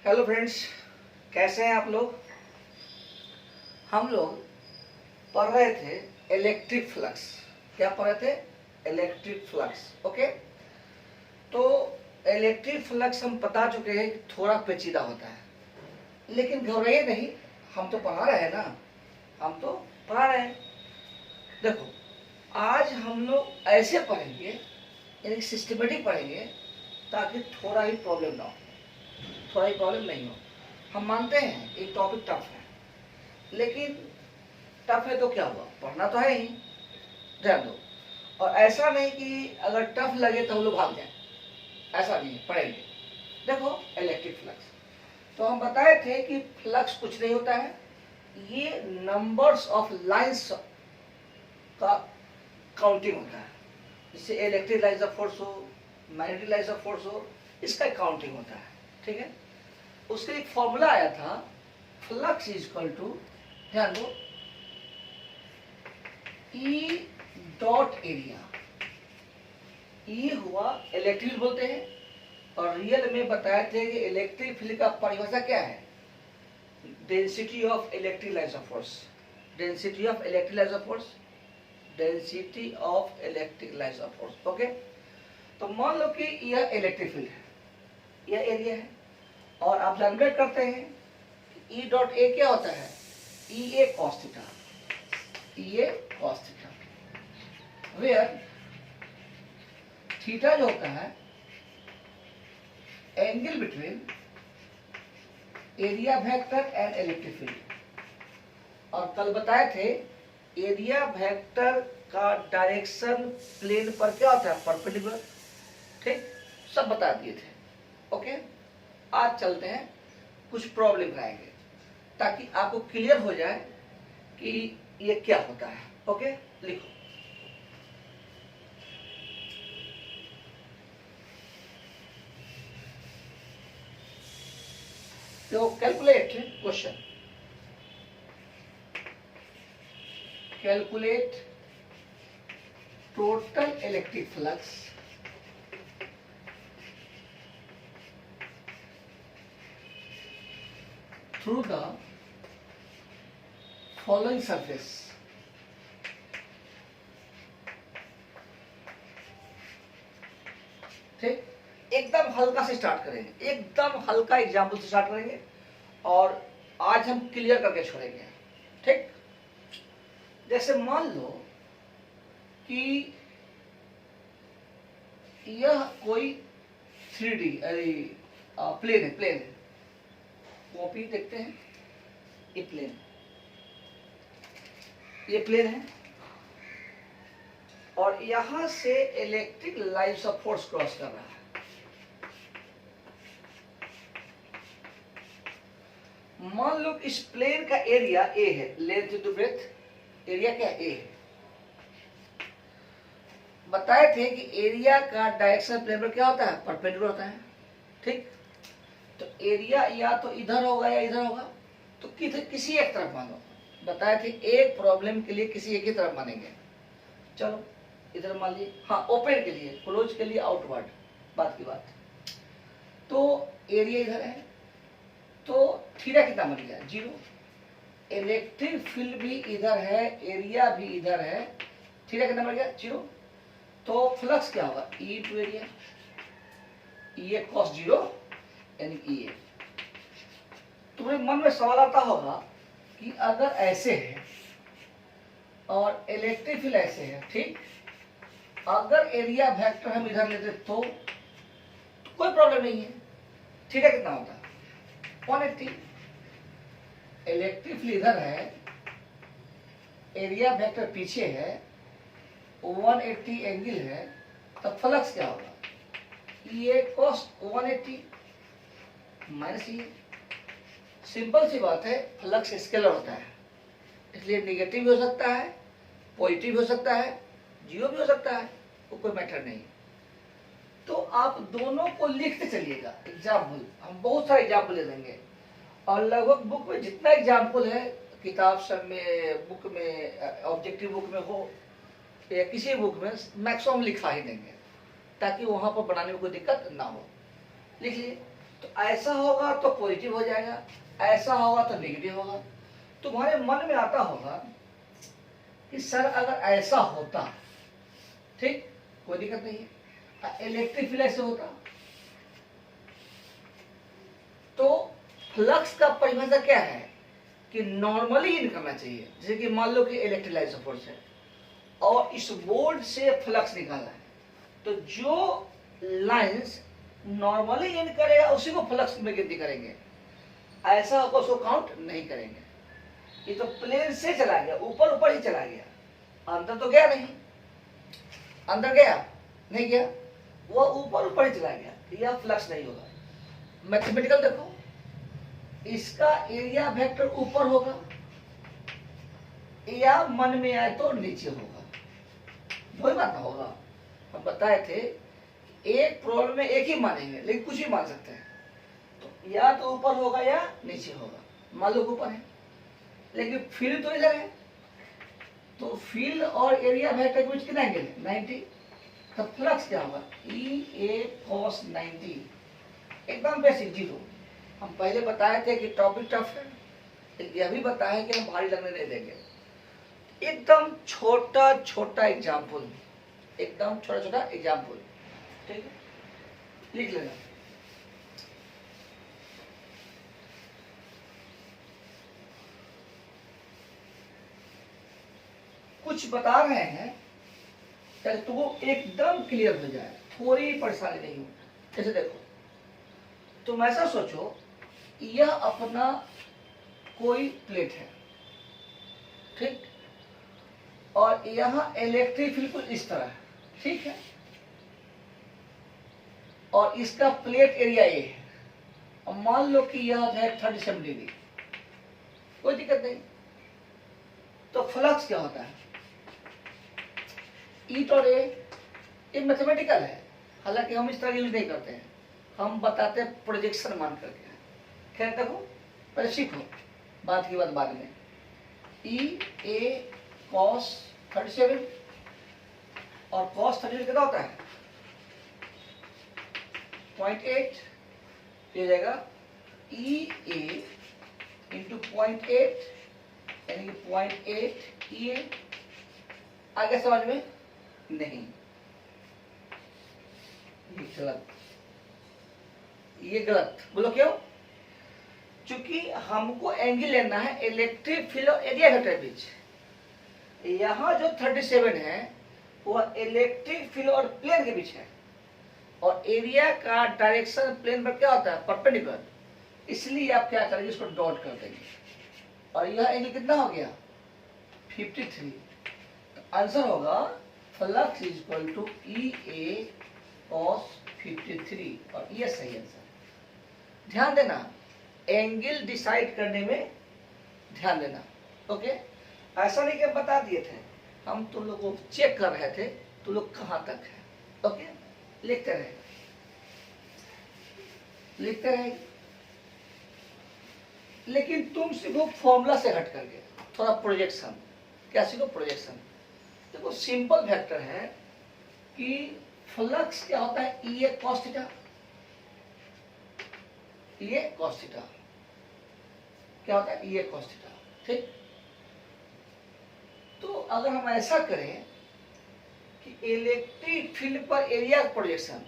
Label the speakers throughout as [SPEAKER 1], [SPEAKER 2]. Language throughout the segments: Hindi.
[SPEAKER 1] हेलो फ्रेंड्स, कैसे हैं आप लोग। हम लोग पढ़ रहे थे इलेक्ट्रिक फ्लक्स। क्या पढ़ रहे थे? Electric flux. ओके, तो इलेक्ट्रिक फ्लक्स हम बता चुके हैं कि थोड़ा पेचीदा होता है, लेकिन घबराइए नहीं, हम तो पढ़ा रहे हैं ना, हम तो पढ़ा रहे हैं। देखो, आज हम लोग ऐसे पढ़ेंगे, यानी सिस्टमेटिक पढ़ेंगे, ताकि थोड़ा ही प्रॉब्लम ना हो, थोड़ा ही प्रॉब्लम नहीं हो। हम मानते हैं एक टॉपिक टफ है, लेकिन टफ है तो क्या हुआ, पढ़ना तो है ही, ध्यान दो। और ऐसा नहीं कि अगर टफ लगे तो हम लोग भाग जाए, ऐसा नहीं है, पढ़ेंगे। देखो, इलेक्ट्रिक फ्लक्स, तो हम बताए थे कि फ्लक्स कुछ नहीं होता है, ये नंबर्स ऑफ लाइंस का काउंटिंग होता है। जिससे इलेक्ट्रिक लाइंस ऑफ फोर्स हो, मैग्नेटिक लाइंस ऑफ फोर्स हो, इसका काउंटिंग होता है। ठीक है, उसका एक फॉर्मूला आया था, फ्लक्स इज इक्वल टू, ध्यान दो, ई डॉट एरिया। ई हुआ इलेक्ट्रिक बोलते हैं, और रियल में बताए थे कि इलेक्ट्रिक फील्ड का परिभाषा क्या है? Density of electric lines of force. Density of electric lines of force, density of electric lines of force. Okay, तो मान लो कि यह इलेक्ट्रिक फील्ड है, यह एरिया है, और आप जानबूझ करते हैं ई डॉट ए क्या होता है? E A cos theta, E A cos theta, where theta जो होता है angle between area vector and electric field. और कल बताए थे एरिया वेक्टर का डायरेक्शन प्लेन पर क्या होता है? परपेंडिकुलर। ठीक, सब बता दिए थे। ओके, आज चलते हैं, कुछ प्रॉब्लम लाएंगे ताकि आपको क्लियर हो जाए कि ये क्या होता है। ओके, लिखो, तो calculate question, calculate total electric flux through the following surface। ठीक, एकदम हल्का से स्टार्ट करेंगे, एकदम हल्का एग्जाम्पल से स्टार्ट करेंगे, और आज हम क्लियर करके छोड़ेंगे। ठीक, जैसे मान लो कि यह कोई 3D प्लेन है, प्लेन है, कॉपी देखते हैं, ये प्लेन, ये प्लेन है, और यहां से electric lines of force cross कर रहा है। मान लो इस प्लेन का एरिया ए है, लेंथ इनटू ब्रेथ, एरिया क्या ए है। बताए थे कि एरिया का डायरेक्शन प्लेन पर क्या होता है? परपेंडिकुलर होता है। ठीक, तो एरिया या तो इधर होगा या इधर होगा, तो किसी एक तरफ मानो। बताए थे एक प्रॉब्लम के लिए किसी एक ही तरफ मानेंगे। चलो इधर मान लीजिए, हाँ, ओपन के लिए, क्लोज के लिए आउटवर्ड, बात की बात। तो एरिया इधर है, तो थीटा कितना बन गया? 0। इलेक्ट्रिक फील्ड भी इधर है, एरिया भी इधर है, थीटा कितना बन गया? 0। तो फ्लक्स क्या होगा? E to area, E A cos 0 यानी ई ए। तुम्हारे मन में सवाल आता होगा कि अगर ऐसे है और इलेक्ट्रिक फील्ड ऐसे है, ठीक, अगर एरिया वेक्टर हम इधर लेते तो कोई प्रॉब्लम नहीं है। थीटा कितना होता है? 180। इलेक्ट्रिक फील्ड इधर है, एरिया वेक्टर पीछे है, 180 एंगल है, तब फ्लक्स क्या होगा? ये कॉस 180 माइनस ये। सिंपल सी बात है, फ्लक्स स्केलर होता है, इसलिए नेगेटिव भी हो सकता है, पॉजिटिव भी हो सकता है, 0 भी हो सकता है, वो कोई मैटर नहीं। तो आप दोनों को लिखते चलिएगा। एग्जाम्पल, हम बहुत सारे एग्जाम्पल ले देंगे, और लगभग बुक में जितना एग्जाम्पल है, किताब सब में, बुक में, ऑब्जेक्टिव बुक में हो या किसी बुक में, मैक्सिमम लिखा ही देंगे, ताकि वहां पर बनाने में कोई दिक्कत ना हो। लिख लीजिए, तो ऐसा होगा तो पॉजिटिव हो जाएगा, ऐसा होगा तो नेगेटिव होगा। तुम्हारे मन में आता होगा कि सर अगर ऐसा होता, ठीक, कोई दिक्कत नहीं है, इलेक्ट्रिक फील्ड ऐसे होता, तो फ्लक्स का परिभाषा क्या है कि नॉर्मली इन करना चाहिए। जैसे कि मान लो कि इलेक्ट्रोलाइटिक फोर्स है और इस बोर्ड से फ्लक्स निकाला है, तो जो लाइंस नॉर्मली इन करेगा उसी को फ्लक्स में गिनती करेंगे, ऐसा होगा उसको काउंट नहीं करेंगे। ये तो प्लेन से चला गया, ऊपर ऊपर ही चला गया, अंदर तो गया नहीं, अंदर गया नहीं गया, वो ऊपर ऊपर ही चला गया, यह फ्लक्स नहीं होगा। मैथमेटिकल देखो, इसका एरिया वेक्टर ऊपर होगा या मन में आए तो नीचे होगा, वही बात होगा। हम बताए थे एक प्रॉब्लम में एक ही मानेंगे लेकिन कुछ भी मान सकते हैं, तो या तो ऊपर होगा या नीचे होगा। मान लो ऊपर है लेकिन फील्ड तो इधर है, तो फील्ड और एरिया वेक्टर के बीच कितना एंगल है 90, तो फ्लक्स क्या होगा ई ए कॉस 90, एकदम बेसिक जीरो। हम पहले बताए थे कि टॉपिक टफ है, यह भी बताया कि हम भारी लगने नहीं देंगे। एकदम छोटा छोटा एग्जाम्पल, एकदम छोटा छोटा एग्जाम्पल, ठीक है, लिख लेना। कुछ बता रहे हैं ताकि तुमको एकदम क्लियर हो जाए, थोड़ी परेशानी नहीं हो। जैसे देखो, तुम ऐसा सोचो यह अपना कोई प्लेट है, ठीक, और यहां इलेक्ट्रिक फील्ड कुछ इस तरह है, ठीक है, और इसका प्लेट एरिया ए है, और मान लो कि यह है 37 डिग्री, कोई दिक्कत नहीं। तो फ्लक्स क्या होता है ई और ए, ये मैथमेटिकल है, हालांकि हम इस तरह यूज नहीं करते हैं, हम बताते हैं प्रोजेक्शन मान करके। खैर देखो, पहले सीखो, बात की बात बाद में। ई ए कॉस 37 और कॉस 37 कितना होता है 0.8, ये जाएगा ई ए इंटू 0.8 यानी कि 0.8 ई ए। आगे समझ में नहीं, ये गलत, ये गलत, बोलो क्यों? क्योंकि हमको एंगल लेना है इलेक्ट्रिक फील्ड और एरिया वेक्टर बीच। यहाँ जो 37 है वह इलेक्ट्रिक फील्ड और प्लेन के बीच है, और एरिया का डायरेक्शन प्लेन पर क्या होता है परपेंडिकुलर, इसलिए आप क्या करेंगे इसको डॉट कर देंगे, और यह एंगल कितना हो गया 53। तो आंसर होगा flux is equal to E A cos 53, और ये सही आंसर। ध्यान देना, एंगल डिसाइड करने में ध्यान देना, ओके। ऐसा नहीं कि बता दिए थे, हम तुम लोग को चेक कर रहे थे तुम लोग कहां तक है, ओके। लिखते रहे, लिखते रहे, लेकिन तुम सीखो फॉर्मूला से हट करके थोड़ा प्रोजेक्शन। क्या सीखो? प्रोजेक्शन। देखो सिंपल वेक्टर है कि फ्लक्स क्या होता है ई ए कॉस थीटा, ये कॉस थीटा क्या होता है, ये कॉस थीटा, ठीक। तो अगर हम ऐसा करें कि इलेक्ट्रिक फील्ड पर एरिया का प्रोजेक्शन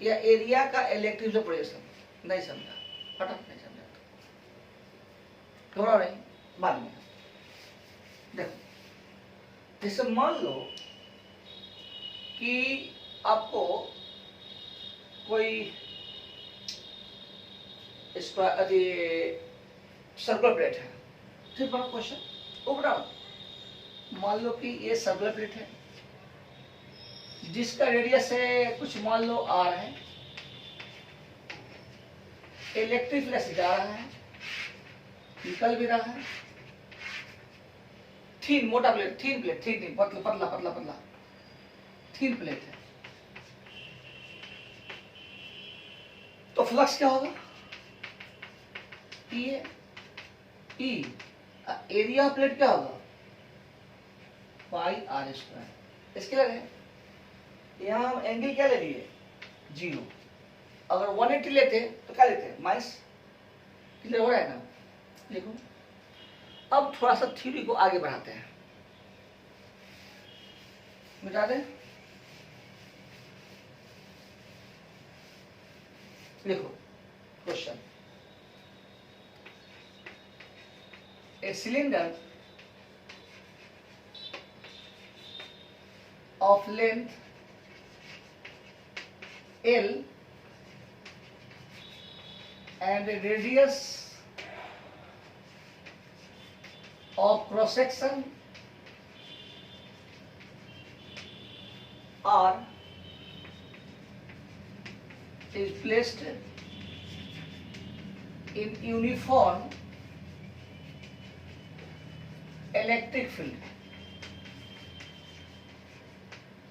[SPEAKER 1] या एरिया का इलेक्ट्रिक फील्ड प्रोजेक्शन, नहीं समझा, फटाफट नहीं समझा तो घबराओ नहीं, बाद में देखो। जैसे मान लो कि आपको कोई सर्कुलर प्लेट है, फिर बड़ा क्वेश्चन उबड़ा, मान लो कि ये सर्कुलर प्लेट है जिसका रेडियस है कुछ मान लो आर है, इलेक्ट्रिक फ्लक्स जा रहा है, निकल भी रहा है, थीन मोटा प्लेट, थीन प्लेट, थीन पतला पतला पतला पतला थीन प्लेट है, तो फ्लक्स क्या होगा ई ई एरिया प्लेट क्या होगा पाई आर स्क्वायर। इसके लगे यहाँ हम एंगल क्या ले लिए 0, अगर 180 लेते तो क्या लेते माइनस। क्लियर हो रहा है ना? देखो अब थोड़ा सा थ्योरी को आगे बढ़ाते हैं, मिटा दें। देखो question, a cylinder of length L and a radius of cross section R is placed in uniform electric field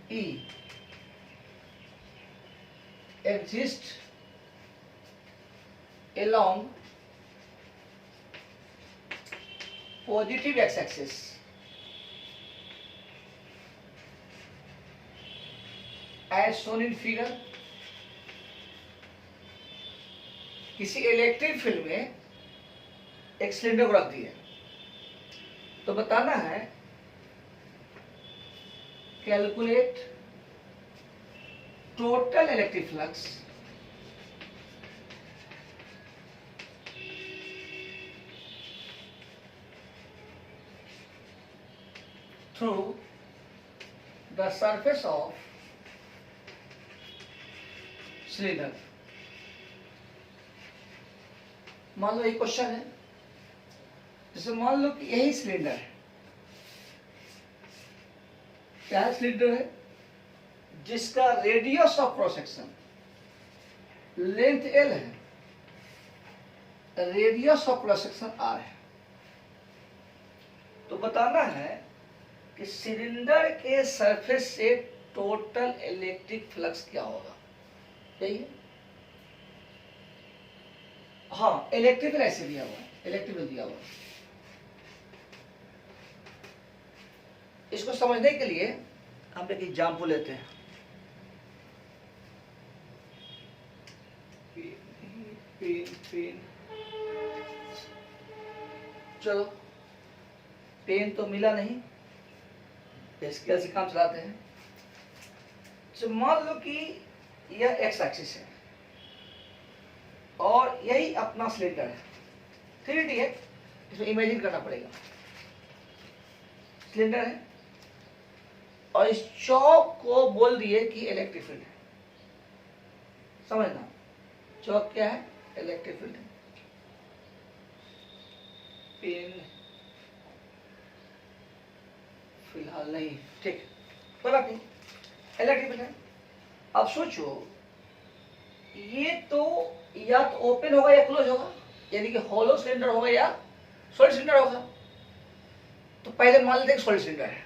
[SPEAKER 1] E exists along positive x-axis as shown in figure। किसी इलेक्ट्रिक फील्ड में एक सिलेंडर को रख दिया, तो बताना है calculate total electric flux through the surface of cylinder. मान लो एक क्वेश्चन है, जैसे मान लो कि यही सिलेंडर है, क्या सिलेंडर है जिसका radius of cross section length L है, radius of cross section R है। तो बताना है कि सिलेंडर के सरफेस से टोटल इलेक्ट्रिक फ्लक्स क्या होगा। यही है, हाँ इलेक्ट्रिकल ऐसे दिया हुआ है, इलेक्ट्रिकल दिया हुआ है। इसको समझने के लिए हम एक एग्जाम्पल लेते हैं। पेन चलो, पेन तो मिला नहीं, स्केल से काम चलाते हैं। तो मान लो कि यह एक्स एक्सिस है और यही अपना सिलेंडर है, 3D है, इसमें इमेजिन करना पड़ेगा। सिलेंडर है और इस चौक को बोल दिए कि इलेक्ट्रिक फील्ड है। समझना, चौक क्या है, इलेक्ट्रिक फील्ड है। पेन फिलहाल नहीं, ठीक, कोई बात नहीं, इलेक्ट्रिक फील्ड है। अब सोचो, ये तो या तो ओपन होगा या क्लोज होगा, यानी कि हॉलो सिलेंडर होगा या सॉलिड सिलेंडर होगा। तो पहले मान लेते हैं सॉलिड सिलेंडर है,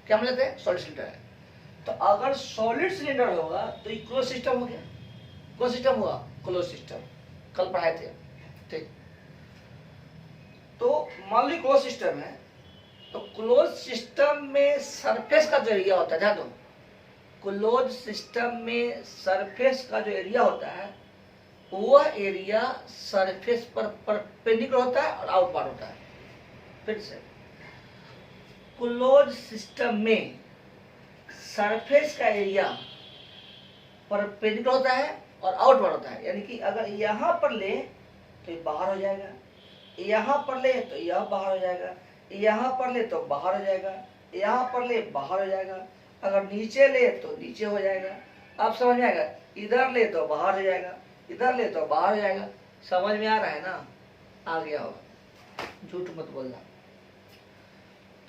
[SPEAKER 1] क्या मान लेते हैं, सॉलिड सिलेंडर है। तो अगर सॉलिड सिलेंडर होगा तो ये क्लोज सिस्टम हो गया, कौन सिस्टम हुआ, क्लोज सिस्टम, कल पढ़ाए थे, ठीक। तो मान लो क्लोज सिस्टम है, तो क्लोज सिस्टम में सरफेस का जो एरिया होता है, ध्यान दो, क्लोज सिस्टम में सरफेस का जो एरिया होता है वह एरिया सरफेस पर परपेंडिकुलर होता है और आउटवार्ड होता है। फिर से, क्लोज सिस्टम में सरफेस का एरिया परपेंडिकुलर होता है और आउटवार्ड होता है, यानी कि अगर यहाँ पर ले तो ये बाहर हो जाएगा, यहाँ पर ले तो यह बाहर हो जाएगा, यहाँ पर ले तो बाहर हो जाएगा, यहाँ पर ले बाहर हो जाएगा, अगर नीचे ले तो नीचे हो जाएगा। आप समझ में आएगा, इधर ले तो बाहर हो जाएगा, इधर ले तो बाहर हो जाएगा। समझ में आ रहा है ना, आ गया होगा, झूठ मत बोलना।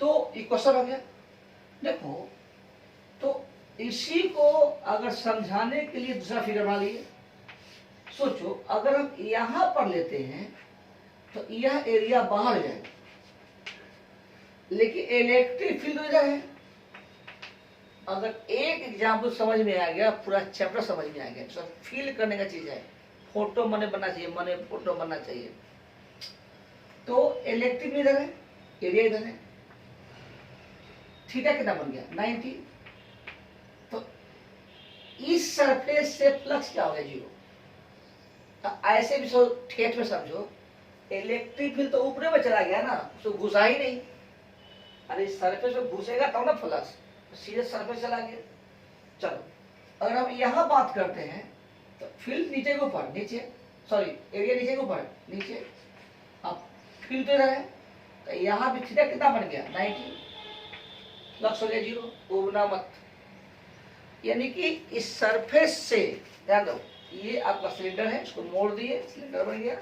[SPEAKER 1] तो ये क्वेश्चन हो गया। देखो, तो इसी को अगर समझाने के लिए दूसरा फिगर बना लिए। सोचो, अगर हम यहाँ पर लेते हैं तो यह एरिया बाहर जाएगा, लेकिन इलेक्ट्रिक फील्ड इधर है। अगर एक एग्जाम्पल समझ में आ गया, पूरा चैप्टर समझ में आ गया। तो फील करने का चीज है, फोटो मने बनना चाहिए, मने फोटो बनना चाहिए। तो इलेक्ट्रिक इधर है, एरिया इधर है, थीटा कितना बन गया, 90। तो इस सरफेस से फ्लक्स क्या हो गया, 0। ऐसे भी ठेठ में समझो, इलेक्ट्रिक फील्ड तो ऊपर में चला गया ना, उसको घुसा ही नहीं। अरे सरफेस में घुसेगा तब ना फ्लक्स, सीधे सरफेस चला गया। चलो अगर हम यहाँ बात करते हैं तो फील्ड नीचे के ऊपर, नीचे सॉरी एरिया नीचे के ऊपर नीचे, अब फील्ड इधर है तो यहाँ भी थीटा कितना बन गया 90, फ्लक्स हो गया 0, उबना मत। यानी कि इस सरफेस से ध्यान दो, ये आपका सिलेंडर है, इसको मोड़ दिए, सिलेंडर बन गया।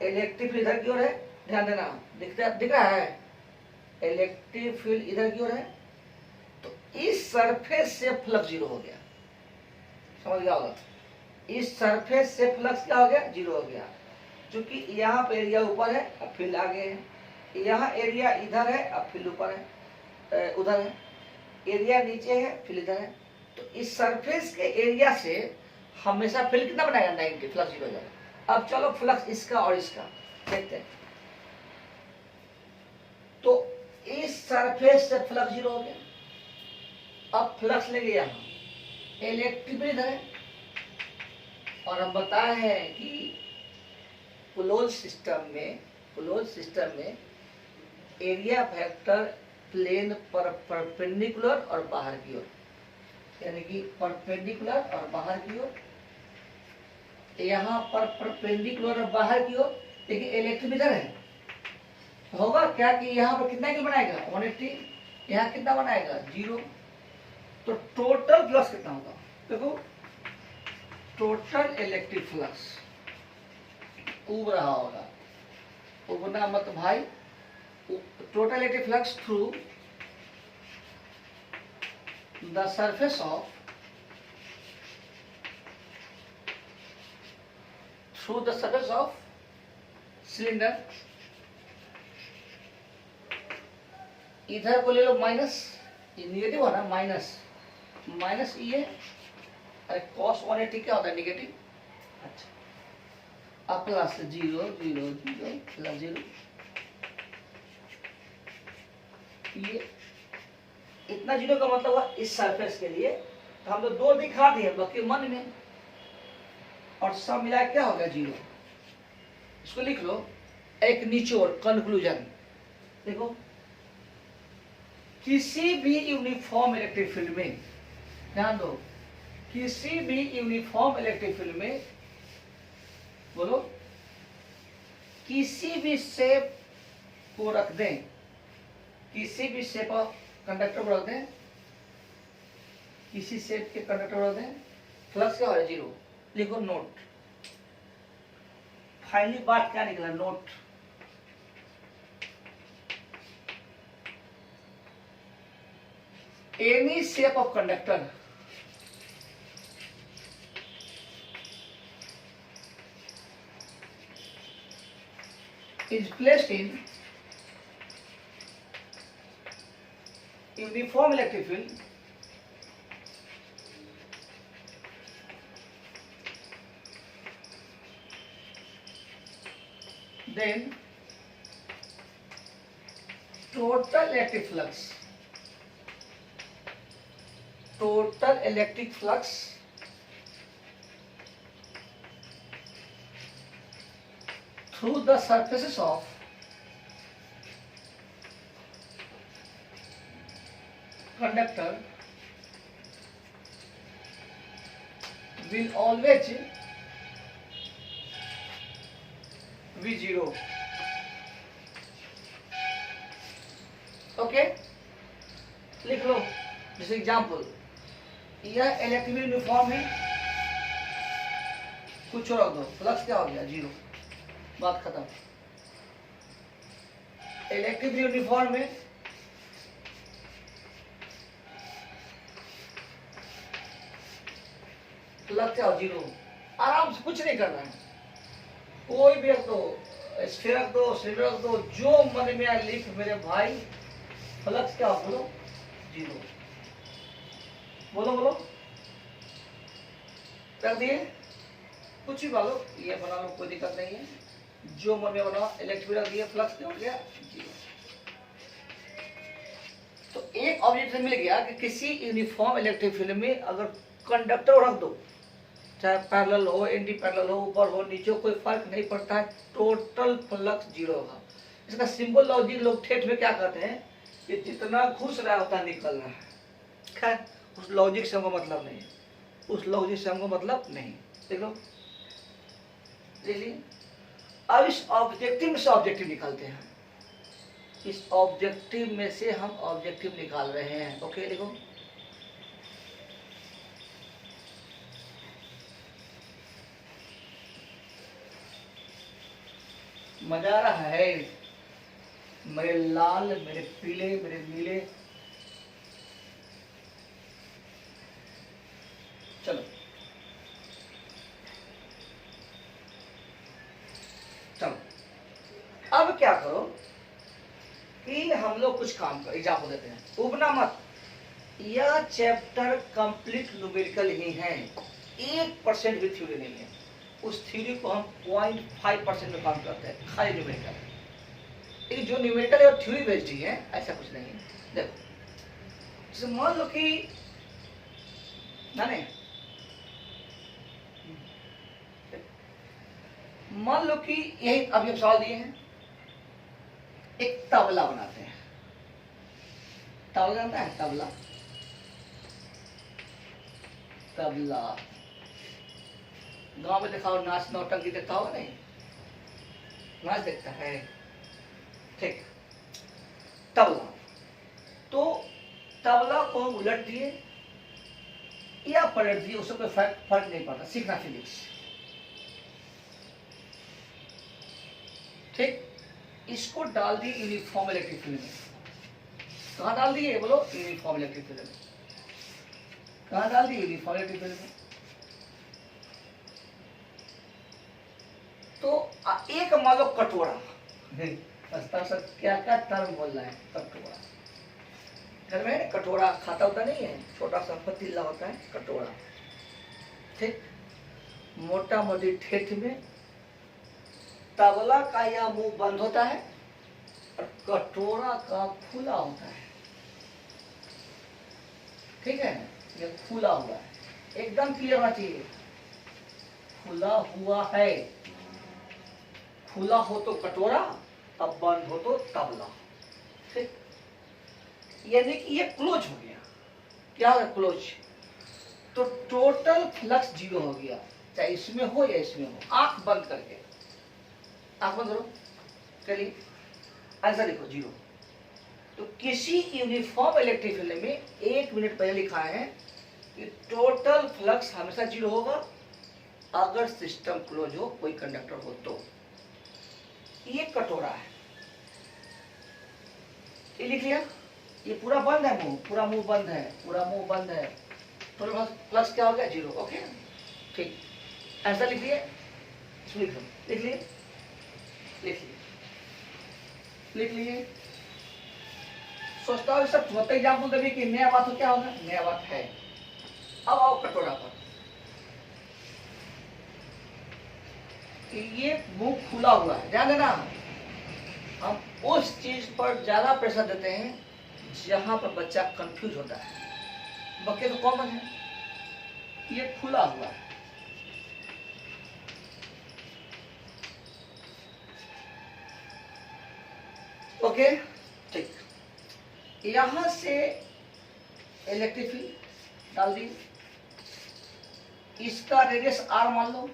[SPEAKER 1] इलेक्ट्रिक फील्ड इधर की ओर है, ध्यान देना, दिख रहा है इलेक्ट्रिक फील्ड इधर की ओर है, तो इस सरफेस से फ्लक्स 0 हो गया। समझ गया होगा, इस सरफेस से फ्लक्स क्या हो गया 0 हो गया। क्योंकि यहाँ पे एरिया ऊपर है, अब फील्ड आगे है, यहाँ एरिया इधर है, अब फील्ड ऊपर है, उधर है, एरिया नीचे है, फील्ड इधर है। तो इस सरफेस के एरिया से हमेशा फील्ड कितना बनाएगा 90, फ्लक्स 0 हो जाएगा। अब चलो फ्लक्स इसका और इसका देखते हैं। तो इस सरफेस से फ्लक्स 0 हो गया। अब फ्लक्स लेंगे यहाँ, इलेक्ट्रिक फील्ड इधर है, और हम बताए हैं कि कुलोज सिस्टम में एरिया वेक्टर प्लेन पर परपेंडिकुलर और बाहर की ओर, यानी कि परपेंडिकुलर और बाहर की ओर, यहाँ पर परपेंडिकुलर और बाहर की ओर। देखिए इलेक्ट्रिक इधर है, होगा क्या कि यहाँ पर कितना एंगल बनाएगा 180, यहाँ कितना बनाएगा 0। तो टोटल फ्लक्स कितना होगा, देखो टोटल इलेक्ट्रिक फ्लक्स उब रहा होगा, उबना मत भाई, total electric flux through the surface of cylinder. इधर को ले लो माइनस, ये निगेटिव है ना, माइनस ये, अरे cos 180 क्या होता है नेगेटिव, अच्छा अब प्लस 0 0 0 प्लस 0, ये इतना 0 का मतलब हुआ इस सरफेस के लिए। तो हम लोग 2 दिखा दिए बाकी मन में, और सब मिला क्या हो गया 0। इसको लिख लो, एक निचोड़ कंक्लूजन। देखो किसी भी यूनिफॉर्म इलेक्ट्रिक फील्ड में, ध्यान दो, किसी भी यूनिफॉर्म इलेक्ट्रिक फील्ड में, बोलो किसी भी शेप को रख दें, किसी भी शेप ऑफ कंडक्टर को रख दें, किसी शेप के कंडक्टर को रख दें, फ्लक्स क्या हो रहा है 0। लिखो नोट, फाइनली बात क्या निकला, note any shape of conductor is placed in uniform electric field, then total electric flux through the surfaces of conductor will always be 0. Okay, लिख लो। जैसे एग्जाम्पल, यह इलेक्ट्रिक यूनिफॉर्म है, कुछ और रख दो, फ्लक्स क्या हो गया 0, बात खत्म। इलेक्ट्रिक यूनिफॉर्म में फ्लक्स क्या हो 0, आराम से कुछ नहीं करना है, कोई भी रख दो, स्फीयर रख दो, सिलेंडर रख दो, जो मन में आए लिख मेरे भाई। फ्लक्स क्या हो, बोलो 0, बोलो रख दिए, कुछ भी बोलो, ये बना लो, कोई दिक्कत नहीं है, जो मन में बनाओ। इलेक्ट्रिक रख दिया, फ्लक्स क्या हो गया 0। तो एक ऑब्जेक्ट मिल गया कि किसी यूनिफॉर्म इलेक्ट्रिक फील्ड में अगर कंडक्टर रख दो, चाहे पैरेलल हो, एंटी पैरेलल हो, ऊपर हो नीचे हो, कोई फर्क नहीं पड़ता है, टोटल फ्लक्स जीरो होगा। इसका सिंबल लॉजिक लोग ठेठ में क्या कहते हैं कि जितना घुस रहा है उतना निकल रहा है। खैर उस लॉजिक से हमको मतलब नहीं, उस लॉजिक से हमको मतलब नहीं। देख लो देखिए, अब इस ऑब्जेक्टिव में से ऑब्जेक्टिव निकालते हैं, इस ऑब्जेक्टिव में से हम ऑब्जेक्टिव निकाल रहे हैं। ओके देखो, मजा आ रहा है, मेरे लाल, मेरे पीले, मेरे नीले। चलो चलो, अब क्या करो कि हम लोग कुछ काम कर एग्जाम्पल देते हैं। उबना मत, यह चैप्टर कंप्लीट न्यूमेरिकल ही है, 1% भी थ्योरी नहीं है। उस थ्योरी को हम 0.5% में काम करते हैं, खाली न्यूमेरिकल। लेकिन जो न्यूमेरिकल है वो थ्योरी बेस्ड ही है, ऐसा कुछ नहीं है। देखो जैसे मान लो कि ना नहीं, मान लो कि यही अभी हम सवाल दिए हैं, एक तबला बनाते हैं। तबला जानता है? तबला, तबला गांव में देखा हो, नाच नौटंकी देखता हो नहीं? नाच देखता है, ठीक। तबला, तो तबला को हम उलट दिए या पलट दिए, उससे कोई फर्क नहीं पड़ता, सीखना फिजिक्स, ठीक। इसको डाल दिए यूनिफॉर्म इलेक्ट्रिक फील्ड में। कहाँ डाल दिए बोलो? यूनिफॉर्म इलेक्ट्रिक फील्ड में। कहाँ डाल दिए? यूनिफॉर्म इलेक्ट्रिक फील्ड में। तो एक मान लो कटोरा, सर क्या क्या टर्म बोल रहा है, कटोरा। घर में कटोरा खाता होता नहीं है, छोटा सा पतीला होता है कटोरा, ठीक। मोटा मोटी ठेठ में तबला का यह मुंह बंद होता है और कटोरा का खुला होता है, ठीक है। ये खुला हुआ है, एकदम क्लियर होना चाहिए, खुला हुआ है। खुला हो तो कटोरा, अब बंद हो तो तबला, ठीक। यानी कि ये क्लोज हो गया। क्या हो गया? क्लोज। तो टोटल फ्लक्स जीरो हो गया, चाहे इसमें हो या इसमें हो। आंख बंद करके, आंख बंद करो, चलिए आंसर लिखो, जीरो। तो किसी यूनिफॉर्म इलेक्ट्रिक फील्ड में 1 मिनट पहले लिखा है कि टोटल फ्लक्स हमेशा जीरो होगा अगर सिस्टम क्लोज हो, कोई कंडक्टर हो तो। ये कटोरा है, ये लिख लिया। ये पूरा बंद है मुंह, पूरा मुंह बंद है, पूरा मुंह बंद है, टोटल फ्लक्स क्या हो गया? जीरो। ओके ठीक, आंसर लिख लिए, लिख लो, लिख लिए, लिख लिए, लिख लिए। सोचता हूँ सब छोटे एग्जाम्पल देने की नया बात हो, क्या होगा? नया बात है। अब आओ कटोरा पर, ये मुंह खुला हुआ है, ध्यान देना। हम उस चीज पर ज्यादा प्रेशर देते हैं जहां पर बच्चा कंफ्यूज होता है। बाकी तो कॉमन है, ये खुला हुआ है, ओके ठीक। यहां से इलेक्ट्रिक फील्ड डाल दी, इसका रेडियस आर मान लो।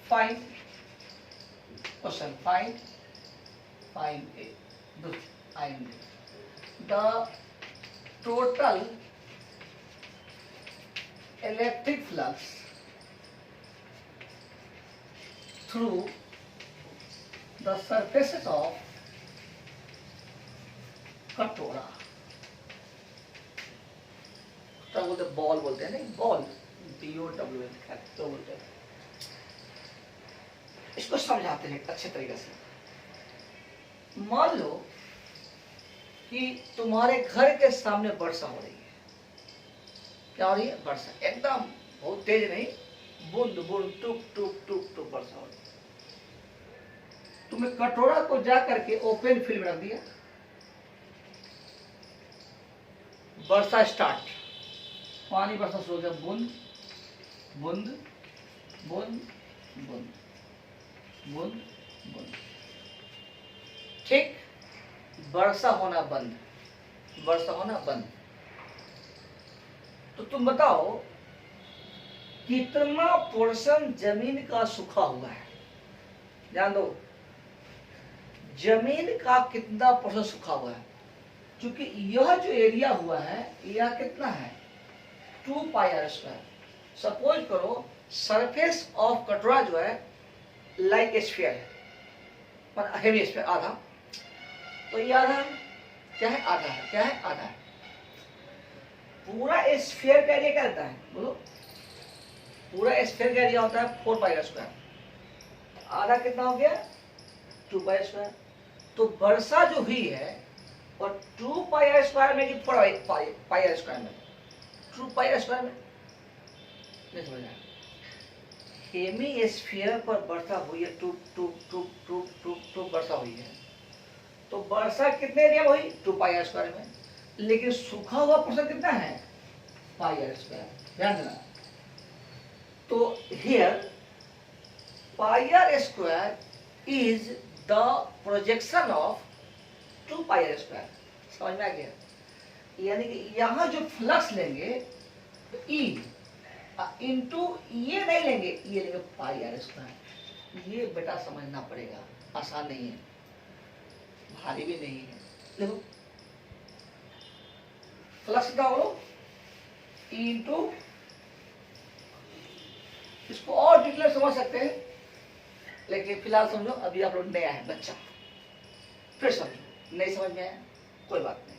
[SPEAKER 1] Find question, find the total electric flux through the surfaces of कटोरा। तो बोलते बॉल बोलते हैं, नहीं बॉल, BOWL तो बोलते हैं। इसको समझाते हैं अच्छे तरीके से। मान लो कि तुम्हारे घर के सामने वर्षा हो रही है। क्या हो रही है? वर्षा, एकदम बहुत तेज नहीं, बूंद बूंद टुक टुक टुक टुक वर्षा हो रही है। तुमने कटोरा को जा करके ओपन फील्ड में रख दिया, वर्षा स्टार्ट, पानी बरसना शुरू हो गया, बूंद बूंद बूंद बूंद बूंद बूंद। ठीक, वर्षा होना बंद, वर्षा होना बंद। तो तुम बताओ कितना पोर्शन जमीन का सूखा हुआ है? ध्यान दो, जमीन का कितना पोर्शन सूखा हुआ है? क्योंकि यह जो एरिया हुआ है यह कितना है, 2 पाई आर स्क्वायर। सपोज करो सरफेस ऑफ कटोरा जो है लाइक स्फीयर है, पर हेमी स्फीयर आधा, तो ये आधा क्या है, आधा है, क्या है, आधा है। पूरा स्फीयर का एरिया क्या रहता है, बोलो? पूरा स्फीयर का एरिया होता है 4 पाई आर स्क्वायर। आधा कितना हो गया, 2 पाई आर स्क्वायर। तो वर्षा जो हुई है और 2 पाई आर स्क्वायर में कि 4 पाई आर स्क्वायर में, 2 पाई आर स्क्वायर में, नहीं समझ आया? हेमी स्फीयर पर वर्षा हुई है, टू वर्षा हुई है, तो वर्षा कितने एरिया में हुई, 2 पाई आर स्क्वायर में। लेकिन सूखा हुआ पोर्शन कितना है, पाई आर स्क्वायर। ध्यान देना। तो here pi r square is the projection of 2 pi r square. समझ में आ गया? यानी कि यहाँ जो फ्लक्स लेंगे तो ई इंटू ये नहीं लेंगे, ये लेंगे पाई आर स्क्वायर। ये बेटा समझना पड़ेगा, आसान नहीं है, भारी भी नहीं है। देखो फ्लक्स कितना बोलो, ई इंटू, इसको और डिटेल समझ सकते हैं, लेकिन फिलहाल समझो अभी आप लोग नया है बच्चा, फिर समझो। नहीं समझ में आया कोई बात नहीं,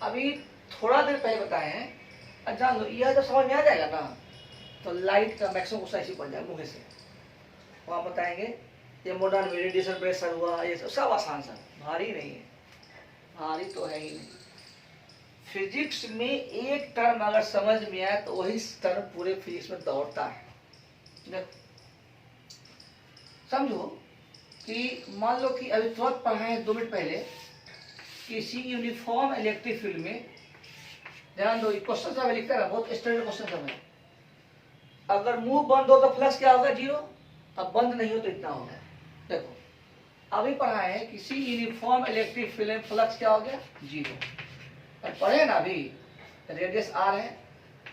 [SPEAKER 1] अभी थोड़ा देर पहले बताए हैं। जान लो, यह जब समझ में आ जाएगा ना तो लाइट का मैक्सिमम गुस्सा ऐसी पड़ जाएगा मुँह से। वहाँ बताएंगे ये मॉडर्न में रेडिएशन प्रेशर हुआ, ये सब आसान सा, भारी नहीं है, भारी तो है ही नहीं। फिजिक्स में एक टर्म अगर समझ में आए तो वही टर्म पूरे फिजिक्स में दौड़ता है। समझो कि मान लो कि अभी तुरंत पढ़ाए 2 मिनट पहले किसी यूनिफॉर्म इलेक्ट्रिक फील्ड में, ध्यान दो क्वेश्चन सब लिखता है, बहुत स्टैंडर्ड क्वेश्चन सब है। अगर मुंह बंद हो तो फ्लक्स क्या होगा, 0। अब बंद नहीं हो तो इतना होगा। देखो अभी पढ़ा है किसी यूनिफॉर्म इलेक्ट्रिक फील्ड में फ्लक्स क्या हो गया, 0। और पढ़े ना अभी रेडियस r है,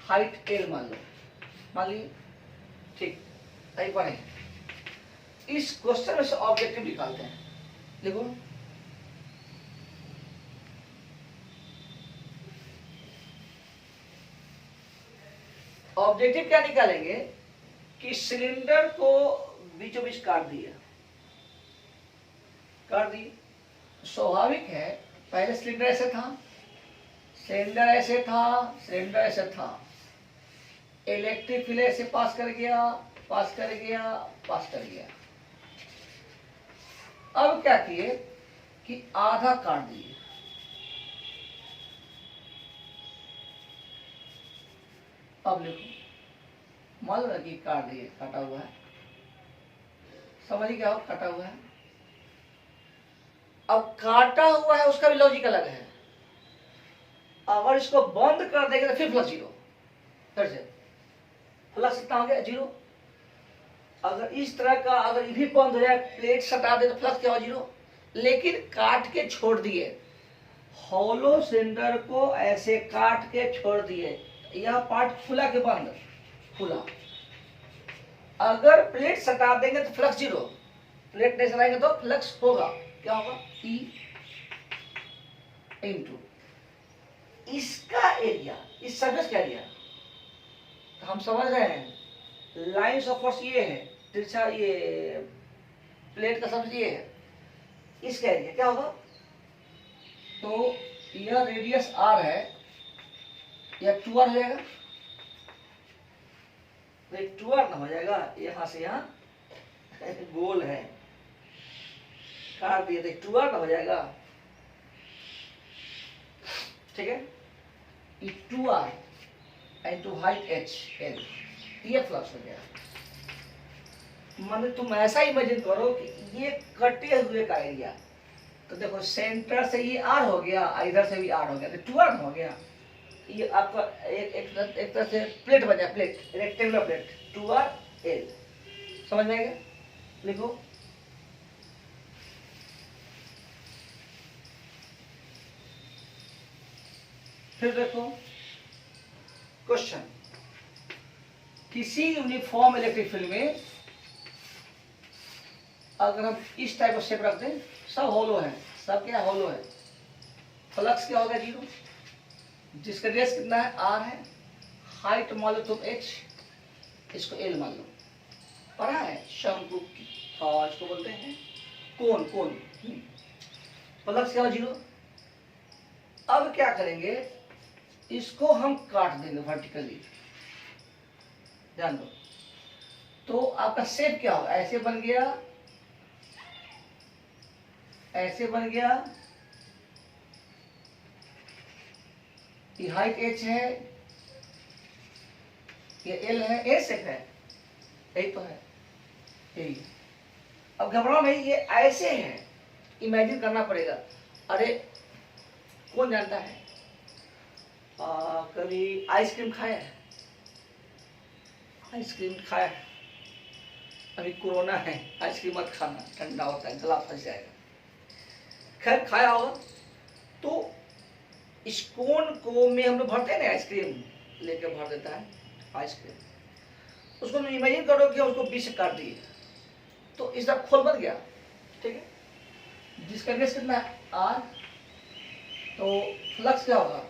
[SPEAKER 1] हाइट l मान ली, ठीक। अभी पढ़े इस क्वेश्चन में से ऑब्जेक्टिव निकालते हैं। देखो ऑब्जेक्टिव क्या निकालेंगे कि सिलेंडर को बीचों बीच काट दिया, काट दी। स्वाभाविक है पहले सिलेंडर ऐसे था, सिलेंडर ऐसे था, सिलेंडर ऐसे था, इलेक्ट्रिक फील्ड ऐसे पास कर गया, पास कर गया, पास कर गया। अब क्या किए कि आधा काट दिए। अब लिखो, मान लो कि काट दिए, काटा हुआ है, समझिए क्या हो, काटा हुआ है। अब काटा हुआ है उसका भी लॉजिक अलग है। अगर इसको बंद कर देंगे तो फिर फ्लक्स 0, फिर से फ्लक्स कितना हो गया, 0। अगर इस तरह का अगर ये भी बंद हो जाए, प्लेट सटा दे तो फ्लक्स क्या हो, 0। लेकिन काट के छोड़ दिए, हॉलो सिलेंडर को ऐसे काट के छोड़ दिए, यह पार्ट खुला के बंद, खुला। अगर प्लेट सटा देंगे तो फ्लक्स 0, प्लेट नहीं सटाएंगे तो फ्लक्स होगा, क्या होगा, E इंटू इसका एरिया, इस सरफेस का एरिया। तो हम समझ रहे हैं लाइंस ऑफ फोर्स ये है, तिरछा ये प्लेट का सरफेस ये है, इसका एरिया क्या होगा। तो यह रेडियस r है, यह 2r हो जाएगा, 2r ना हो जाएगा, यहां से यहां गोल है, काट दिए तो 2r ना हो जाएगा, ठीक है। 2r into height h l, ये फ्लक्स हो गया। मतलब तुम ऐसा इमेजिन करो कि ये कटे हुए का एरिया, तो देखो सेंटर से ये r हो गया, इधर से भी r हो गया, तो 2r हो गया। ये आपका एक तरह से प्लेट बन जाए, plate, rectangular plate, 2r l। समझ में आएगा? लिखो। फिर देखो क्वेश्चन, किसी यूनिफॉर्म इलेक्ट्रिक फील्ड में अगर हम इस टाइप का शेप रख दें, सब होलो है, सब क्या होलो है, फ्लक्स क्या होगा? 0। जिसका रेडियस कितना है? r है। हाइट मान लो तुम h, इसको l मान लो। पढ़ा है शंकु की, इसको बोलते हैं कोन, कोन। फ्लक्स क्या हो? 0। अब क्या करेंगे, इसको हम काट देंगे वर्टिकली, ध्यान दो। तो आपका शेप क्या होगा? ऐसे बन गया, ऐसे बन गया, ये हाइट h है, ये l है, ए शेप है, यही तो है, यही। अब घबराओ नहीं, ये ऐसे है, इमेजिन करना पड़ेगा। अरे कौन जानता है, कभी आइसक्रीम खाया है? आइसक्रीम खाया है? अभी कोरोना है, आइसक्रीम मत खाना, ठंडा होता है, गला फंस जाएगा। खैर खाया होगा। तो इस कोन को में हम लोग भरते हैं ना, आइसक्रीम लेके भर देता है आइसक्रीम। उसको इमेजिन करो कि उसको बीच से काट दिए, तो इस तरह खोल बन गया, ठीक है। जिसका रेडियस कितना है? r। तो फ्लक्स क्या होगा?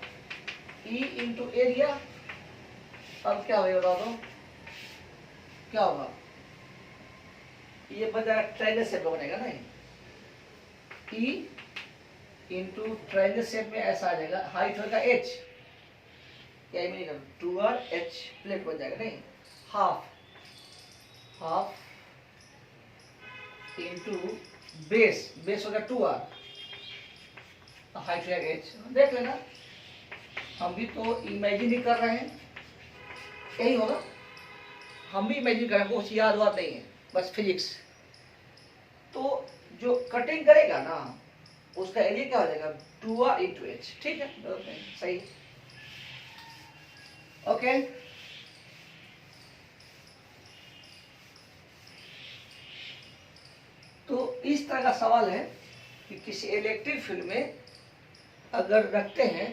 [SPEAKER 1] E into area. अब क्या होगा बता दो, क्या होगा? ये बन जाएगा ट्रायंगल शेप का बनेगा ना, E इंटू ट्रायंगल शेप में ऐसा आ जाएगा, हाइट होगा h, क्या नहीं कर 2rh प्लेट बन जाएगा नहीं, half, half into base, base होगा 2r, हाइट होगा h। देख लेना, हम भी तो इमेजिन ही कर रहे हैं, यही होगा। हम भी इमेजिन कर रहे हैं, कुछ याद वाद नहीं है, बस फिजिक्स। तो जो कटिंग करेगा ना, उसका एरिया क्या हो जाएगा? 2r इंटू h, ठीक है, सही, ओके। तो इस तरह का सवाल है कि किसी इलेक्ट्रिक फील्ड में अगर रखते हैं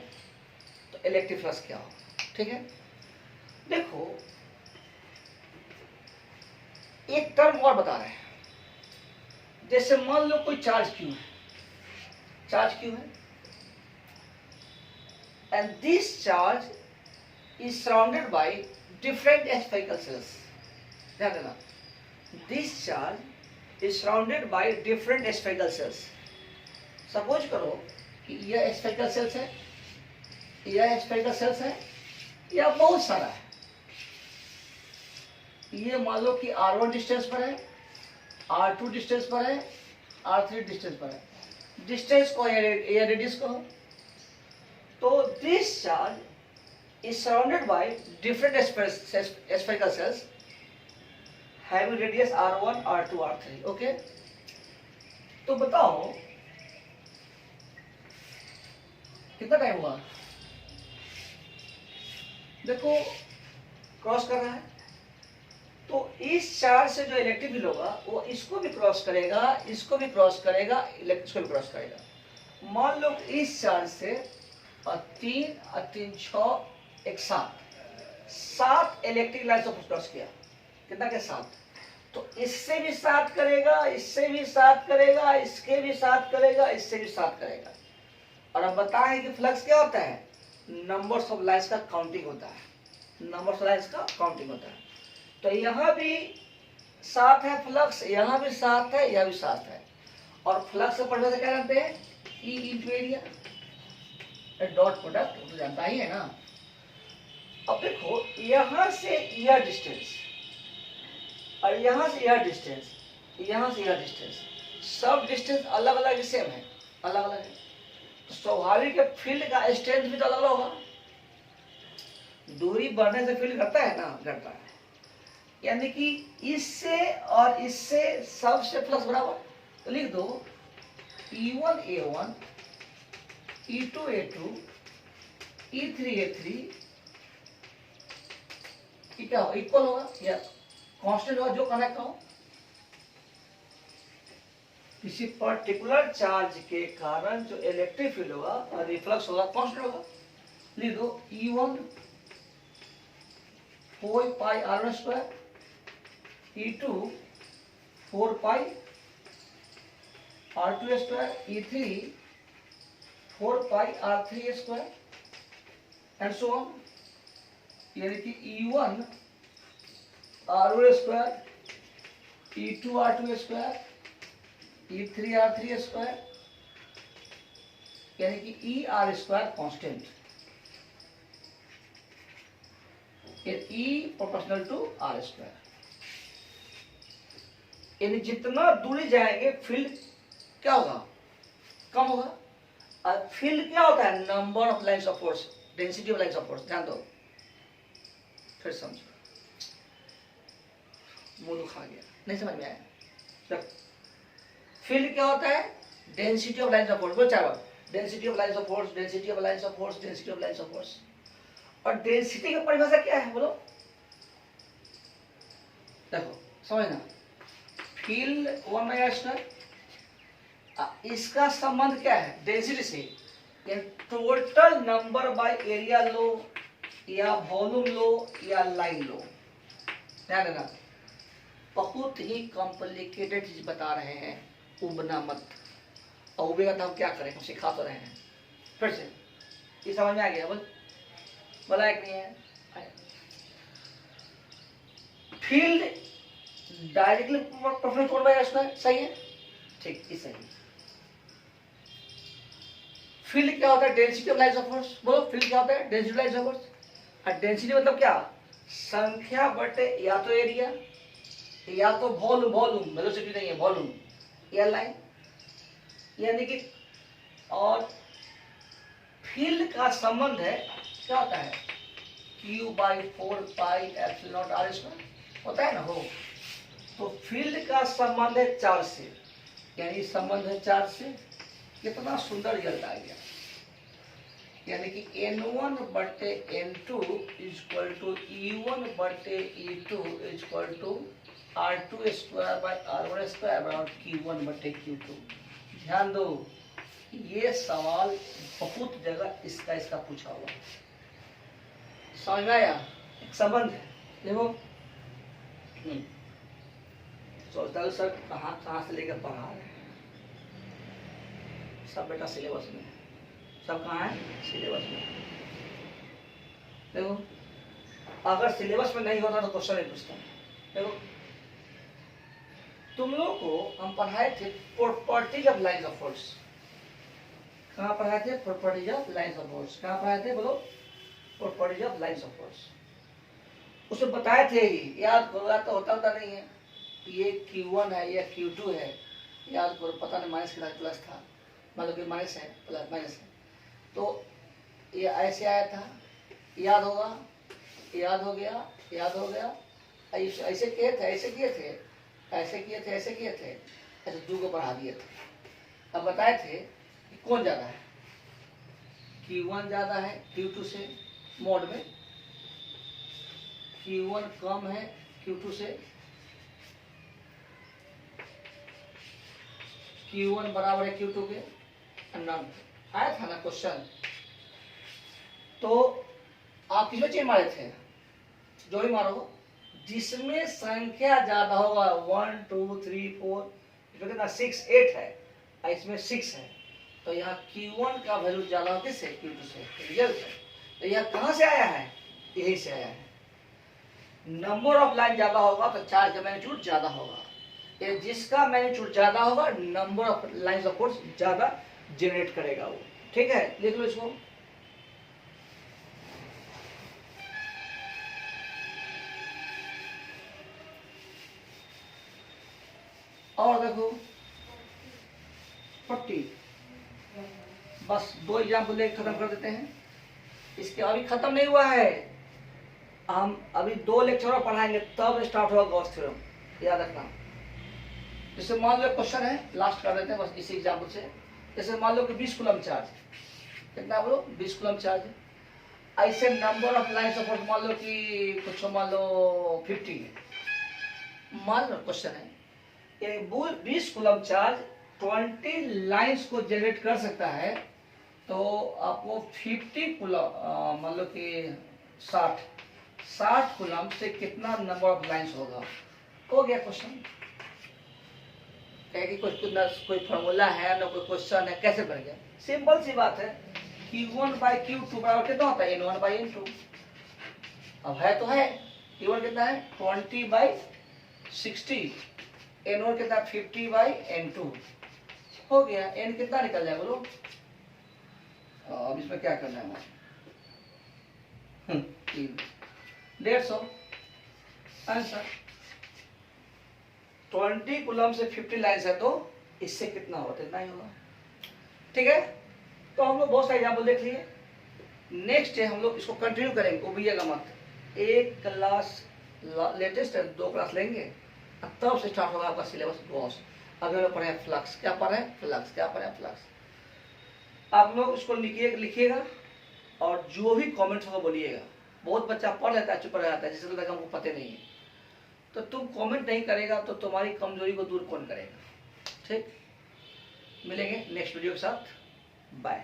[SPEAKER 1] तो इलेक्ट्रिक फ्लक्स क्या होगा, ठीक है। देखो एक टर्म और बता रहे हैं, जैसे मान लो कोई चार्ज क्यू है, चार्ज क्यू है, and this charge is surrounded by different spherical cells। ध्यान देना, this charge is surrounded by different spherical cells। Suppose करो कि यह spherical cells है, यह spherical cells है, यह बहुत सारा है। ये मान लो कि r1 डिस्टेंस पर है, r2 डिस्टेंस पर है, r3 डिस्टेंस पर है। डिस्टेंस को या रेडियस को, तो this charge is surrounded by different spherical cells having radius r1, r2, r3, okay। तो बताओ कितना टाइम हुआ? देखो क्रॉस कर रहा है, तो इस चार्ज से जो इलेक्ट्रिक फील्ड होगा वो इसको भी क्रॉस करेगा, इसको भी क्रॉस करेगा, इसको भी क्रॉस करेगा। मान लो इस चार्ज से 3 और 3 6 एक 7 इलेक्ट्रिक लाइन को क्रॉस किया, कितना के 7। तो इससे भी 7 करेगा, इससे भी 7 करेगा, इसके भी 7 करेगा, इससे भी 7 करेगा। और अब बताएं कि फ्लक्स क्या होता है? नंबर्स ऑफ लाइन्स का काउंटिंग होता है, नंबर्स ऑफ लाइन्स का काउंटिंग होता है। तो यहाँ भी 7 है फ्लक्स, यहाँ भी 7 है, यह भी 7 है। और फ्लक्स से पढ़ने से क्या जानते हैं? E into area, dot product तो जानता ही है ना। अब देखो यहां से यह डिस्टेंस और यहां से यह डिस्टेंस, यहां से यह डिस्टेंस, सब डिस्टेंस अलग अलग सेम है, अलग अलग है। तो स्वाभाविक है फील्ड का स्ट्रेंथ भी तो अलग अलग होगा। दूरी बढ़ने से फील्ड घटता है ना, घटता है। यानी कि इससे और इससे सबसे फ्लक्स बराबर, तो लिख दो E1 A1 E2 A2 E3A3 क्या होगा, इक्वल होगा या कांस्टेंट होगा, जो कनेक्ट हो किसी पर्टिकुलर चार्ज के कारण जो इलेक्ट्रिक फील्ड होगा और रिफ्लक्स होगा कांस्टेंट होगा। लिख दो E1 4 pi R1 square, E2 4 pi R2 square, E3 4 pi R3 square and so on. यानी कि E1 R1 square, E2 R2 square, E3 R3 square, यानी कि E R square constant, E proportional to R square. यानी जितना दूरी जाएंगे फील्ड क्या होगा, कम होगा। और फील्ड क्या होता है, number of lines of force, density of lines of force. ध्यान दो, फिर समझो, मुंह दुखा गया, नहीं समझ में आया। फील्ड क्या होता है, density of lines of force. बोल चार बार, density of lines of force, density of lines of force, density of lines of force. और डेंसिटी की परिभाषा क्या है बोलो, देखो समझना, फील्ड 1/r², इसका संबंध क्या है डेंसिटी से, total number by area low या वॉल्यूम लो या लाइन लो। ध्यान देना, बहुत ही कॉम्प्लिकेटेड चीज बता रहे हैं, उबना मत। और उबेगा तो हम क्या करें, हम सिखा तो रहे हैं। फिर से ये समझ में आ गया, बोला एक नहीं है। Field directly proportional to 1/r², सही है, ठीक, ये सही। फील्ड क्या होता है, density of lines of force. बोलो फील्ड क्या होता है, density of lines of force. और डेंसिटी मतलब क्या, संख्या बटे या तो एरिया या तो वॉल्यूम, वॉल्यूम वेलोसिटी नहीं है, वॉल्यूम या लाइन। यानी कि और फील्ड का संबंध है क्या होता है, Q/4 pi epsilon R square होता है ना, हो। तो फील्ड का संबंध है चार्ज से, यानी संबंध है चार्ज से। कितना सुंदर रिजल्ट आ गया। यानी कि N1 बटे N2 इक्वल टू E1 बटे E2 equal to R2 square by R1 square बराबर Q1 बटे Q2। ध्यान दो, ये सवाल बहुत जगह इसका पूछा हुआ, समझ में आया, एक संबंध है। देखो सोचता हूँ सर कहाँ से लेकर पढ़ा रहे हैं, सब बेटा सिलेबस में, सब कहाँ है, सिलेबस में। देखो अगर सिलेबस में नहीं होता तो क्वेश्चन नहीं पूछता। देखो तुम लोग को हम पढ़ाए थे properties of lines of force. कहाँ पढ़ाए थे, properties of lines of force. कहाँ पढ़ाए थे, बोलो properties of lines of force. उसे बताए थे ही, याद करो, तो होता नहीं है। ये Q1 है या Q2 है, याद करो, पता नहीं माइनस के प्लस था, मान लो कि माइनस है, प्लस माइनस है, तो ये ऐसे आया था, याद होगा, याद हो गया, याद हो गया। ऐसे किए थे, ऐसे किए थे, ऐसे किए थे, ऐसे किए थे, ऐसे 2 को बढ़ा दिए थे। अब बताए थे कि कौन ज्यादा है, Q1 ज्यादा है Q2 से मोड में, Q1 कम है Q2 से, Q1 बराबर है Q2 के। आया था ना क्वेश्चन, तो आप किसमें चेन मारे थे, जो भी मारो, जिसमें संख्या ज्यादा होगा 1 2 3 4, इसमें कितना 6 8 है, इसमें 6 है, तो यहाँ Q1 का वैल्यू ज्यादा होगा किससे, Q2 से, रिजल्ट है। तो यह कहाँ से आया है, यही से आया है। नंबर ऑफ लाइन ज्यादा होगा तो चार्ज का मैग्नीट्यूड ज्यादा होगा, ये जिसका मैग्नीट्यूड ज्यादा होगा number of lines of force ज्यादा जनरेट करेगा वो। ठीक है, लिख लो इसको। और देखो पट्टी, बस 2 एग्जाम्पल लेकर खत्म कर देते हैं। इसके अभी खत्म नहीं हुआ है, हम अभी 2 लेक्चर और पढ़ाएंगे तब स्टार्ट होगा गॉस थ्योरम, याद रखना। जैसे मान लो क्वेश्चन है, लास्ट कर देते हैं बस इसी एग्जाम्पल से। जैसे मान लो कि 20 कूलम चार्ज, कितना बोलो 20 कूलम चार्ज, ऐसे नंबर ऑफ लाइन सपोज मान लो कि कुछ मान लो 50 है, मान लो क्वेश्चन है, ये 20 कूलम चार्ज 20 लाइंस को जनरेट कर सकता है, तो आपको 50 कूलम मान लो कि 60 कूलम से कितना नंबर ऑफ लाइंस होगा। हो गया क्वेश्चन। कि कोई फॉर्मूला है ना कोई क्वेश्चन है, कैसे बन गया? सिंपल सी बात है, Q1 बाई Q2 बराबर कितना होता है? N1 by N2। अब है तो है, Q1 कितना है 20 बाई 60, N1 कितना 50 बाई N2। हो गया। N कितना निकल जाए बोलो? अब इसमें क्या करना है? 150 आंसर। 20 कूलम से 50 लाइन्स है, तो इससे कितना होता है? इतना ही होगा। ठीक है, तो हम लोग बहुत सारे एग्जाम्पल देख लिए। नेक्स्ट डे हम लोग इसको कंटिन्यू करेंगे, उबिएगा मत। एक क्लास लेटेस्ट है, 2 क्लास लेंगे, तब से स्टार्ट होगा आपका सिलेबस गॉस। अभी हम लोग पढ़े हैं फ्लक्स। क्या पढ़े हैं? फ्लक्स। क्या पढ़े हैं? फ्लक्स। आप लोग इसको लिखिएगा और जो भी कमेंट्स होगा बोलिएगा। बहुत बच्चा पढ़ लेता है, चुप रह जाता है, जिससे लगता है हमको पता नहीं है। तो तुम कमेंट नहीं करेगा तो तुम्हारी कमजोरी को दूर कौन करेगा? ठीक, मिलेंगे नेक्स्ट वीडियो के साथ। बाय।